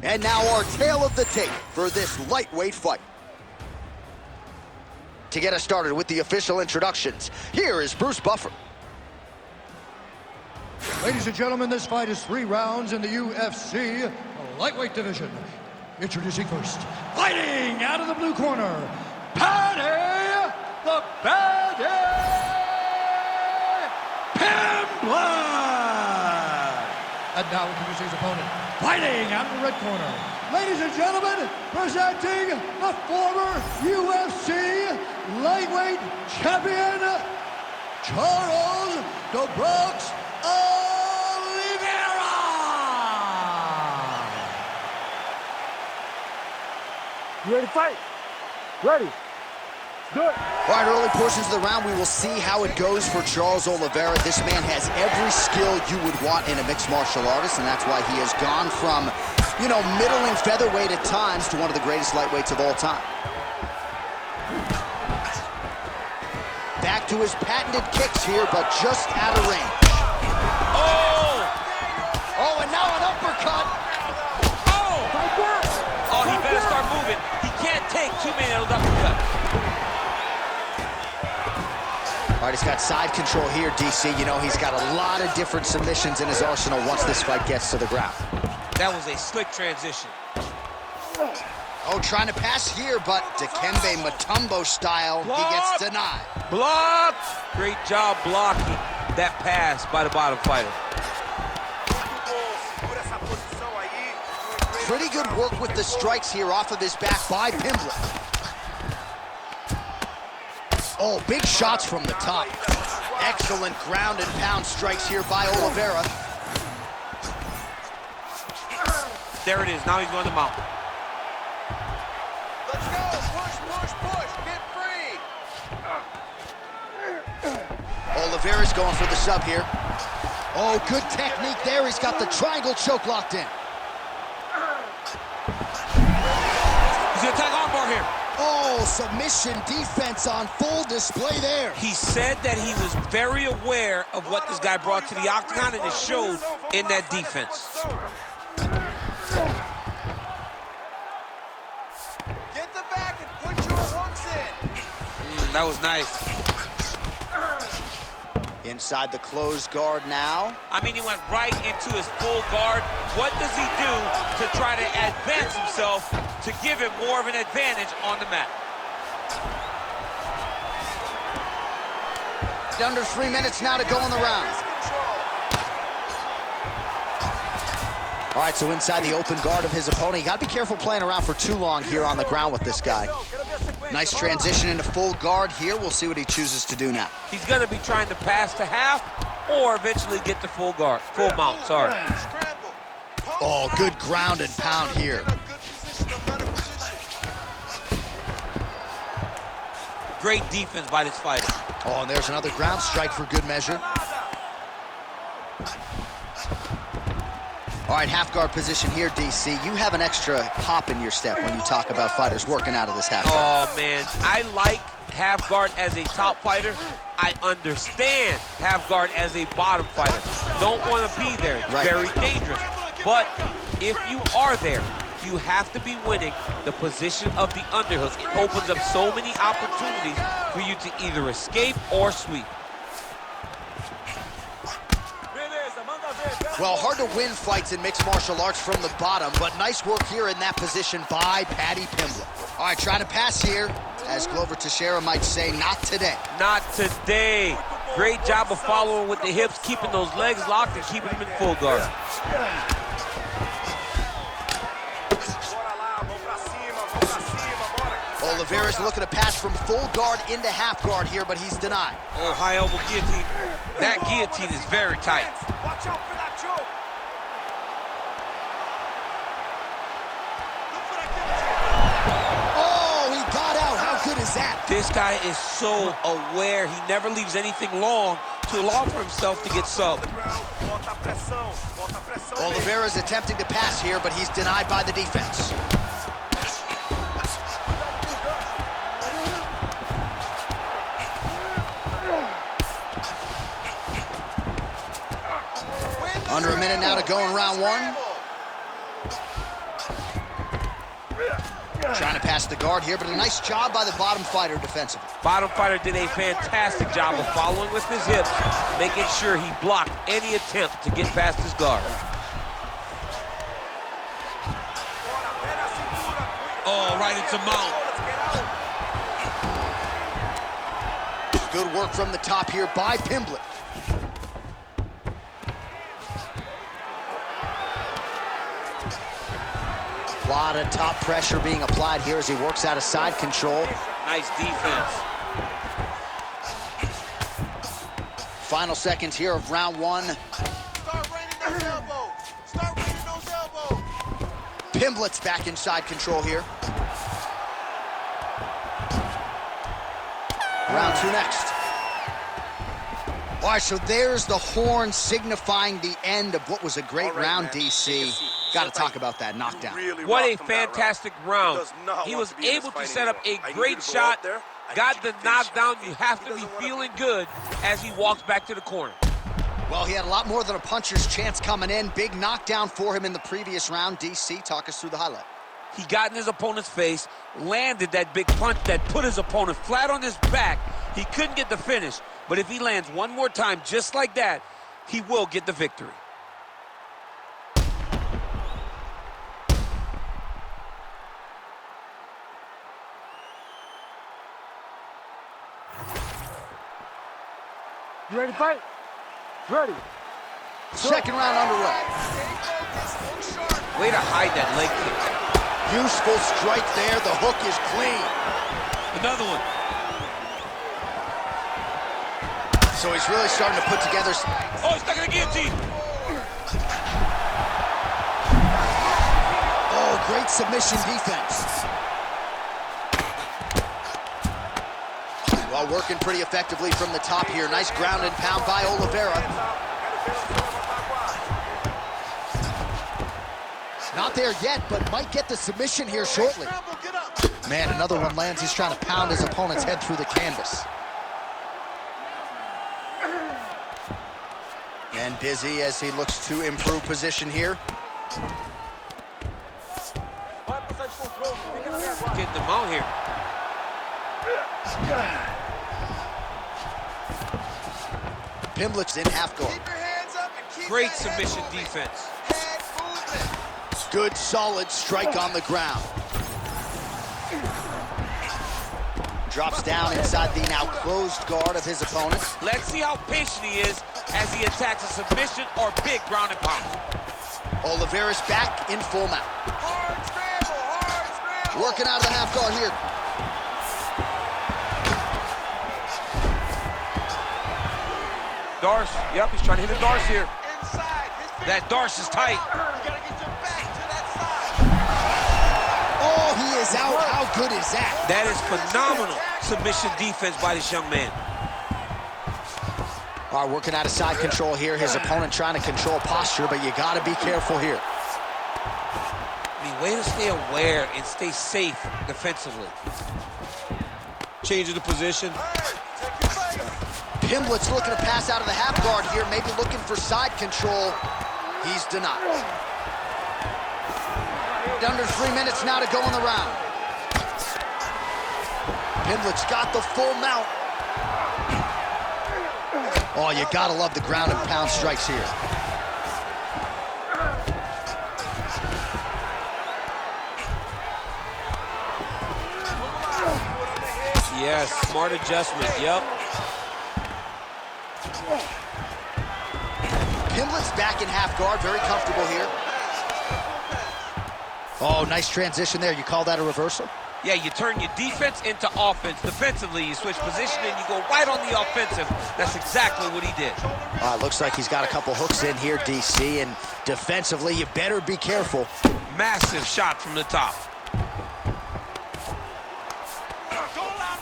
And now our tale of the tape for this lightweight fight. To get us started with the official introductions, here is Bruce Buffer. Ladies and gentlemen, this fight is 3 rounds in the UFC lightweight division. Introducing first, fighting out of the blue corner, Paddy the Baddy Pimblett! And now introducing his opponent, fighting out of the red corner. Ladies and gentlemen, presenting the former UFC lightweight champion, Charles "The Bronx" Olivera! You ready to fight? Ready. Do it. All right, early portions of the round, we will see how it goes for Charles Oliveira. This man has every skill you would want in a mixed martial artist, and that's why he has gone from, you know, middling featherweight at times to one of the greatest lightweights of all time. Back to his patented kicks here, but just out of range. Oh! Oh, and now an uppercut. Oh! Oh, he better start moving. He can't take too many of those uppercuts. All right, he's got side control here, DC. You know, he's got a lot of different submissions in his arsenal once this fight gets to the ground. That was a slick transition. Oh, trying to pass here, but Dikembe Mutombo style, Block. He gets denied. Blocked! Great job blocking that pass by the bottom fighter. Pretty good work with the strikes here off of his back by Pimblett. Oh, big shots from the top. Excellent ground and pound strikes here by Oliveira. There it is. Now he's going to mount. Let's go. Push, push, push. Get free. Oliveira's going for the sub here. Oh, good technique there. He's got the triangle choke locked in. He's going to attack armbar here. Oh, submission defense on full display there. He said that he was very aware of what this guy brought to the octagon, and it showed in that defense. Get the back and put your hooks in. That was nice. Inside the closed guard now. I mean, he went right into his full guard. What does he do to try to advance himself to give him more of an advantage on the mat? Under 3 minutes now to go in the round. All right, so inside the open guard of his opponent. You got to be careful playing around for too long here on the ground with this guy. Nice transition into full guard here. We'll see what he chooses to do now. He's going to be trying to pass to half or eventually get to full guard, full mount, sorry. Oh, good ground and pound here. Great defense by this fighter. Oh, and there's another ground strike for good measure. All right, half guard position here, DC. You have an extra hop in your step when you talk about fighters working out of this half guard. Oh, man, I like half guard as a top fighter. I understand half guard as a bottom fighter. Don't want to be there. It's very dangerous. But if you are there, you have to be winning the position of the underhook. It opens up so many opportunities for you to either escape or sweep. Well, hard to win fights in mixed martial arts from the bottom, but nice work here in that position by Paddy Pimblett. All right, trying to pass here, as Glover Teixeira might say, not today. Not today. Great job of following with the hips, keeping those legs locked and keeping them in full guard. Oliveira's looking to pass from full guard into half guard here, but he's denied. Oh, high elbow guillotine. That guillotine is very tight. Watch out for that choke. Oh, he got out. How good is that? This guy is so aware. He never leaves anything long to allow for himself to get subbed. Oliveira's attempting to pass here, but he's denied by the defense. Under a minute now to go in round one. Trying to pass the guard here, but a nice job by the bottom fighter defensively. Bottom fighter did a fantastic job of following with his hips, making sure he blocked any attempt to get past his guard. Oh, right into mount. Good work from the top here by Pimblett. A lot of top pressure being applied here as he works out of side control. Nice defense. Final seconds here of round one. Start raining those elbows. Start raining those elbows. Pimblett's back in side control here. Round two next. All right, so there's the horn signifying the end of what was a great round, DC. Got to talk about that knockdown. What a fantastic round. He was able to set up a great shot, got the knockdown. You have to be feeling good as he walks back to the corner. Well, he had a lot more than a puncher's chance coming in. Big knockdown for him in the previous round. DC, talk us through the highlight. He got in his opponent's face, landed that big punch that put his opponent flat on his back. He couldn't get the finish, but if he lands one more time just like that, he will get the victory. You ready to fight? Ready. Second round underway. Way to hide that leg kick. Useful strike there. The hook is clean. Another one. So he's really starting to put together. Oh, he's stuck in the guillotine. Oh, great submission defense. Well, working pretty effectively from the top here. Nice ground and pound by Oliveira. Not there yet, but might get the submission here shortly. Man, another one lands. He's trying to pound his opponent's head through the canvas. And busy as he looks to improve position here. Getting them out here. Pimblett's in half guard. Keep your hands up and keep Great that submission head moving. defense. Head movement. Good, solid strike on the ground. Drops down inside the now closed guard of his opponent. Let's see how patient he is as he attacks a submission or big ground and pound. Oliveira's back in full mount. Hard scramble, hard scramble. Working out of the half guard here. Darce, yep, he's trying to hit a Darce here. Inside. That Darce is tight. You gotta get your back to that side. Oh, he is out. How good is that? That is phenomenal submission defense by this young man. All right, working out of side control here. His opponent trying to control posture, but you got to be careful here. I mean, way to stay aware and stay safe defensively. Changing the position. Pimblett's looking to pass out of the half guard here, maybe looking for side control. He's denied. Under 3 minutes now to go in the round. Pimblett's got the full mount. Oh, you gotta love the ground and pound strikes here. Yes, smart adjustment, yep. Pimblett's back in half guard, very comfortable here. Oh, nice transition there. You call that a reversal? Yeah, you turn your defense into offense. Defensively, you switch position and you go right on the offensive. That's exactly what he did. Looks like he's got a couple hooks in here, DC, and defensively, you better be careful. Massive shot from the top.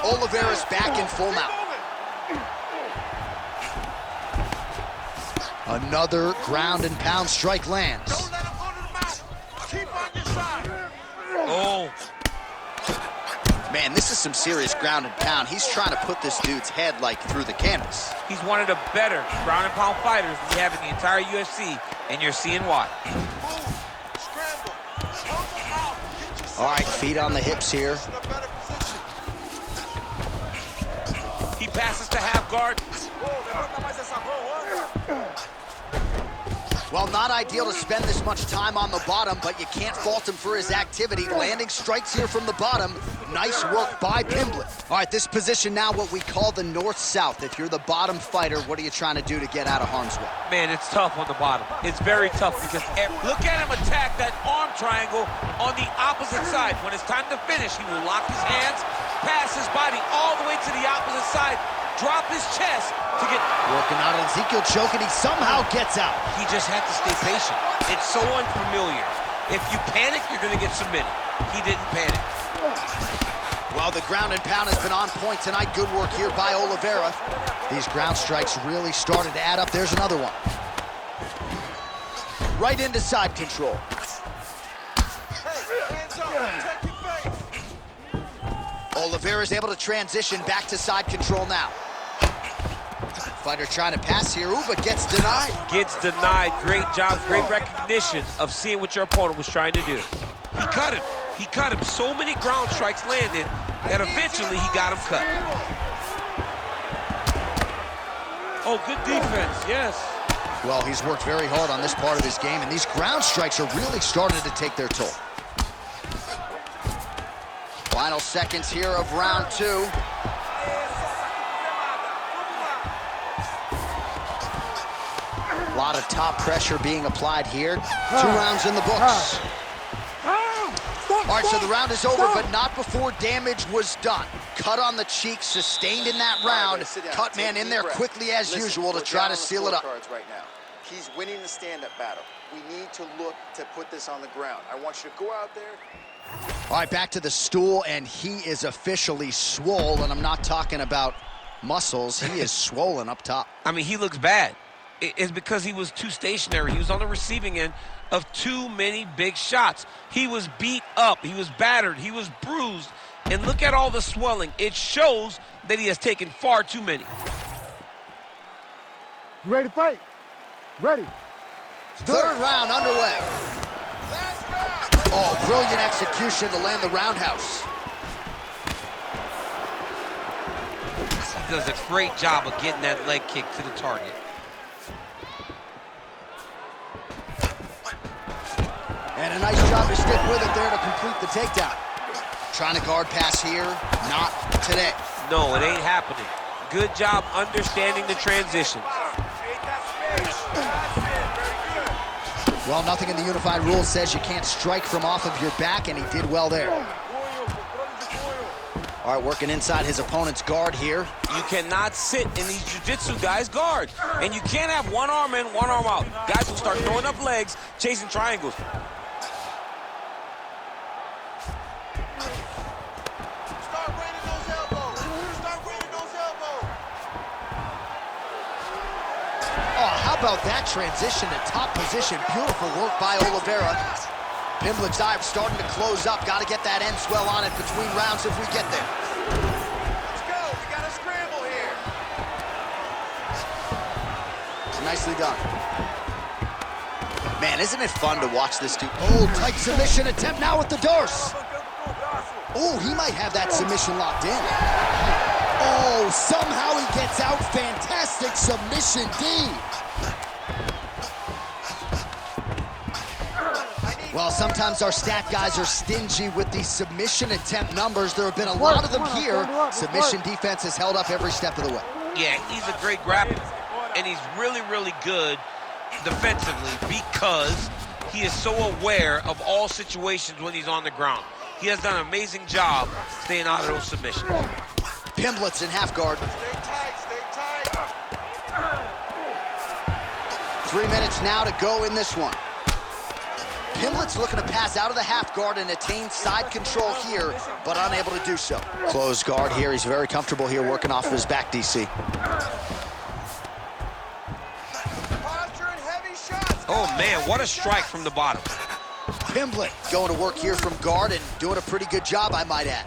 Oliveira's back in full mount. Another ground and pound strike lands. Don't let him go to the mouth. Keep on your side. Oh. Man, this is some serious ground and pound. He's trying to put this dude's head, like, through the canvas. He's one of the better ground and pound fighters we have in the entire UFC, and you're seeing why. Move. Scramble. All right, feet on the hips here. He passes to half guard. Well, not ideal to spend this much time on the bottom, but you can't fault him for his activity. Landing strikes here from the bottom. Nice work by Pimblett. All right, this position now what we call the north-south. If you're the bottom fighter, what are you trying to do to get out of harm's way? Man, it's tough on the bottom. It's very tough because look at him attack that arm triangle on the opposite side. When it's time to finish, he will lock his hands, pass his body all the way to the opposite side, drop his chest to get... Working out an Ezekiel choke, and he somehow gets out. He just had to stay patient. It's so unfamiliar. If you panic, you're going to get submitted. He didn't panic. Well, the ground and pound has been on point tonight. Good work here by Olivera. These ground strikes really started to add up. There's another one. Right into side control. Olivera is able to transition back to side control now. Fighter trying to pass here, ooh, but gets denied. Gets denied. Great job, great recognition of seeing what your opponent was trying to do. He cut him. He cut him. So many ground strikes landed that eventually he got him cut. Oh, good defense, yes. Well, he's worked very hard on this part of his game, and these ground strikes are really starting to take their toll. Final seconds here of round two. A lot of top pressure being applied here. 2 rounds in the books. All right, so the round is over, but not before damage was done. Cut on the cheek, sustained in that round. Cut man in there quickly as usual to try to seal it up. Right now. He's winning the stand-up battle. We need to look to put this on the ground. I want you to go out there. All right, back to the stool, and he is officially swole, and I'm not talking about muscles. He is swollen up top. I mean, he looks bad. It's because he was too stationary. He was on the receiving end of too many big shots. He was beat up. He was battered. He was bruised. And look at all the swelling. It shows that he has taken far too many. You ready to fight? Ready. Third round underway. Oh, brilliant execution to land the roundhouse. He does a great job of getting that leg kick to the target. And a nice job to stick with it there to complete the takedown. Trying to guard pass here, not today. No, it ain't happening. Good job understanding the transitions. Well, nothing in the unified rules says you can't strike from off of your back, and he did well there. All right, working inside his opponent's guard here. You cannot sit in these jiu-jitsu guys' guards. And you can't have one arm in, one arm out. Guys will start throwing up legs, chasing triangles. How about that transition to top position? Beautiful work by Olivera. Pimblett's eye starting to close up. Got to get that end swell on it between rounds if we get there. Let's go. We got a scramble here. Nicely done. Man, isn't it fun to watch this dude? Oh, tight submission attempt now with the Dorse. Oh, he might have that submission locked in. Oh, somehow he gets out. Fantastic submission D. Well, sometimes our stat guys are stingy with the submission attempt numbers. There have been a lot of them here. Submission defense has held up every step of the way. Yeah, he's a great grappler, and he's really, really good defensively because he is so aware of all situations when he's on the ground. He has done an amazing job staying out of those submissions. Pimblett's in half guard. Stay tight, stay tight. 3 minutes now to go in this one. Pimblett's looking to pass out of the half guard and attain side control here, but unable to do so. Closed guard here. He's very comfortable here working off of his back, DC. Posture and heavy shots. Oh, man, what a strike from the bottom. Pimblett going to work here from guard and doing a pretty good job, I might add.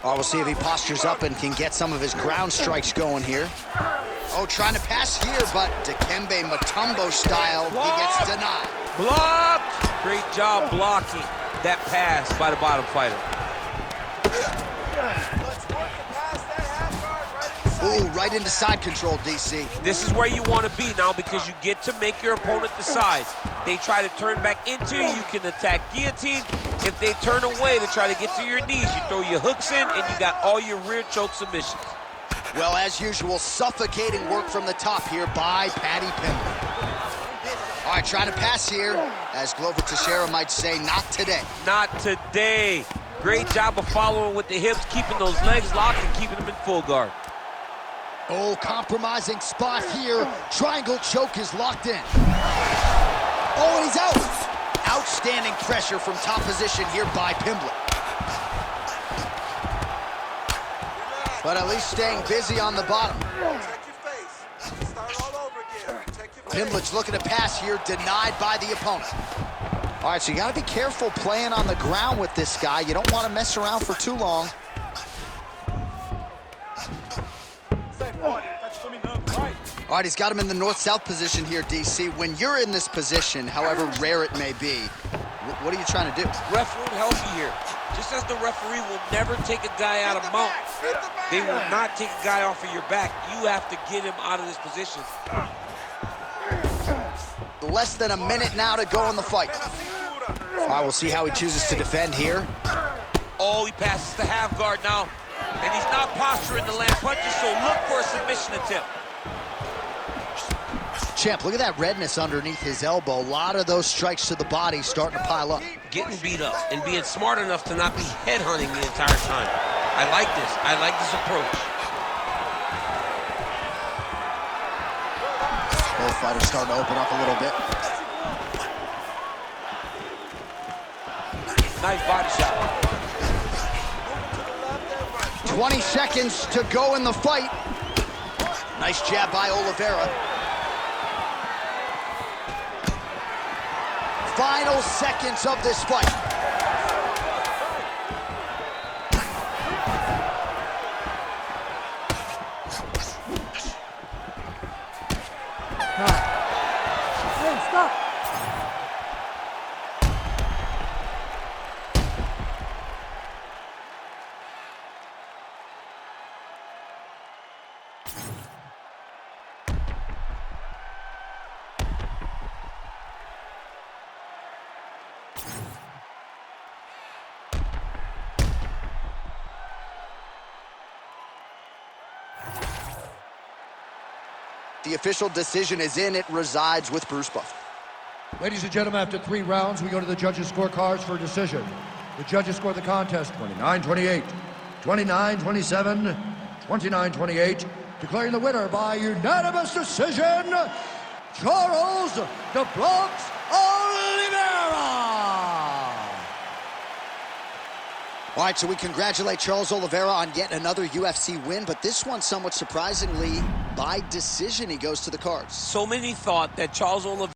Oh, we'll see if he postures up and can get some of his ground strikes going here. Oh, trying to pass here, but Dikembe Mutombo style, he gets denied. Blocked! Great job blocking that pass by the bottom fighter. Ooh, right into side control, DC. This is where you want to be now because you get to make your opponent decide. They try to turn back into you, you can attack guillotine. If they turn away to try to get to your knees, you throw your hooks in and you got all your rear choke submissions. Well, as usual, suffocating work from the top here by Paddy Pimblett. All right, trying to pass here, as Glover Teixeira might say, not today. Not today. Great job of following with the hips, keeping those legs locked and keeping them in full guard. Oh, compromising spot here. Triangle choke is locked in. Oh, and he's out. Outstanding pressure from top position here by Pimblett. But at least staying busy on the bottom. Pimblett's looking to pass here, denied by the opponent. All right, so you gotta be careful playing on the ground with this guy. You don't want to mess around for too long. All right, he's got him in the north-south position here, DC. When you're in this position, however rare it may be, what are you trying to do? Referee help you here. Just as the referee will never take a guy out of mount, they will not take a guy off of your back. You have to get him out of this position. Less than a minute now to go in the fight. All right, we'll see how he chooses to defend here. Oh, he passes the half guard now. And he's not posturing to land punches, so look for a submission attempt. Champ, look at that redness underneath his elbow. A lot of those strikes to the body starting to pile up. Getting beat up and being smart enough to not be headhunting the entire time. I like this. I like this approach. Both fighters starting to open up a little bit. Nice body shot. 20 seconds to go in the fight. Nice jab by Oliveira. Final seconds of this fight. Hey, stop. The official decision is in. It resides with Bruce Buffer. Ladies and gentlemen, after 3 rounds, we go to the judges' scorecards for a decision. The judges score the contest 29-28, 29-27, 29-28, declaring the winner by unanimous decision, Charles "The Bronx" Olliveira. All right, so we congratulate Charles Oliveira on yet another UFC win, but this one, somewhat surprisingly, by decision, he goes to the cards. So many thought that Charles Oliveira